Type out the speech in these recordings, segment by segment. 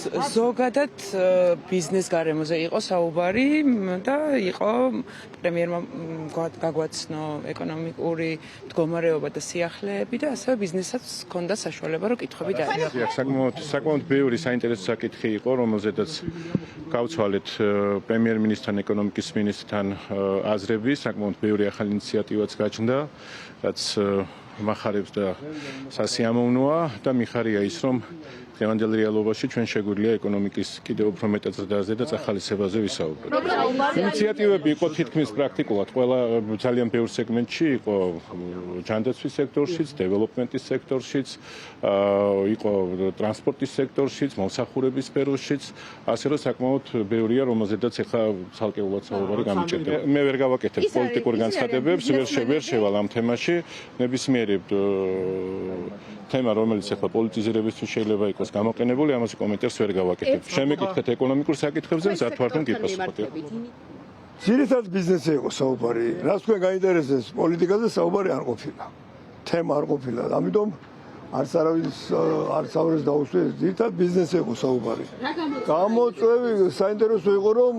ზოგადად ბიზნეს გარემოზე იყო საუბარი და იყო პრემიერმა გაგვაცნო ეკონომიკური მდგომარეობა და სიახლეები და ასევე ბიზნესაც ჰქონდა საშუალება რომ კითხვები დაეწყო. საკმაოდ ბევრი საინტერესო საკითხი იყო, რომელზედაც გავცვალეთ პრემიერ-მინისტრთან, ეკონომიკის მინისტრთან აზრები, საკმაოდ ბევრი ახალი ინიციატივაც გაჩნდა, რაც მახარებს და სასიამოვნოა და მიხარია ის, რომ დღევანდელ რეალობაში ჩვენ შეგვიძლია ეკონომიკის კიდევ უფრო მეტად ზრდაზე და წახალისებაზე ვისაუბროთ. ინიციატივები იყო თითქმის პრაქტიკულად ყველა ძალიან ბევრ სეგმენტში, იყო ჯანდაცვის სექტორშიც, დეველოპმენტის სექტორშიც, იყო ტრანსპორტის სექტორშიც, მომსახურების სფეროშიც, ასე რომ საკმაოდ ბევრია, რომელზედაც ახლა ცალკეულად საუბარი გამიჭირდება. მე ვერ გავაკეთებ პოლიტიკურ განცხადებებს, ვერ შევალ ამ თემაში, ნებისმიერი თემა, რომელიც ახლა პოლიტიზირებისთვის შეიძლება იყოს გამოყენებული, ამაზე კომენტარს ვერ გავაკეთებ. შემეკითხეთ ეკონომიკურ საკითხებზე, მზარდ გიპასუხოთ. ძირითადად ბიზნესზე იყო საუბარი. რაც თქვენ გაინტერესებს პოლიტიკაზე საუბარი არ ყოფილა. თემა არ ყოფილა. ამიტომ არც არავის დაუსვეს, ძირითადად ბიზნესზე იყო საუბარი. გამოწვევი საინტერესო იყო, რომ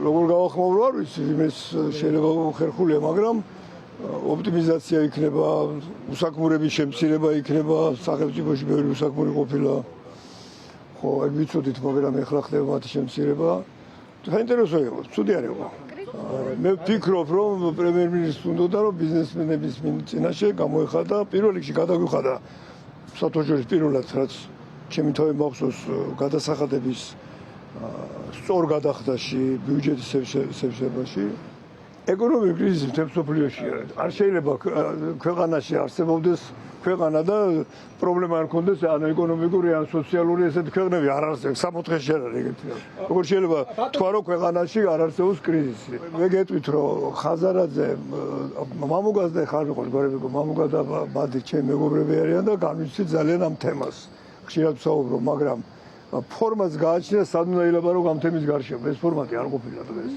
როგორ გავახმოვრო არ ვიცი, იმის შეიძლება ხერხულია, მაგრამ ოპტიმიზაცია იქნება, უსაქმურების შემცირება იქნება, სახელმწიფოში ბევრი უსაქმური ყოფილა. ხო, ეგ ვიცოდით, მაგრამ ეხლა ხდება მათი შემცირება. საინტერესო იყო, ცუდი არ იყო. მე ვფიქრობ, რომ პრემიერ-მინისტრს უნდოდა, რომ ბიზნესმენების წინაშე გამოეხადა, პირველ რიგში გადაგვიხადა სათვალთვალოს პირველად, რაც ჩემი თავი მახსოვს გადასახადების სწორ გადახდაში, ბიუჯეტის შევსებაში. ეკონომიკური კრიზისი მთელ მსოფლიოშია. არ შეიძლება ქვეყანაში არსებობდეს ქვეყანა და პრობლემა არ ქონდეს ან ეკონომიკური ან სოციალური ესეთი ქვეყნები არ არსებობს. 64-ში არ არის ეგეთი. როგორ შეიძლება თქვა რომ ქვეყანაში არ არსებობს კრიზისი. მე გეტყვით რომ ხაზარაძე მამუგაზდა ხარ იყო გორებიკო მამუგაზდა ბადი ჩემი მეგობრები არიან და განვიცით ძალიან ამ თემას. ხშირად ვსაუბრობ, მაგრამ ფორმას გააჩნია სად უნდა ილაპარაკო ამ თემის გარშემო. ეს ფორმატი არ ყოფილა დღეს.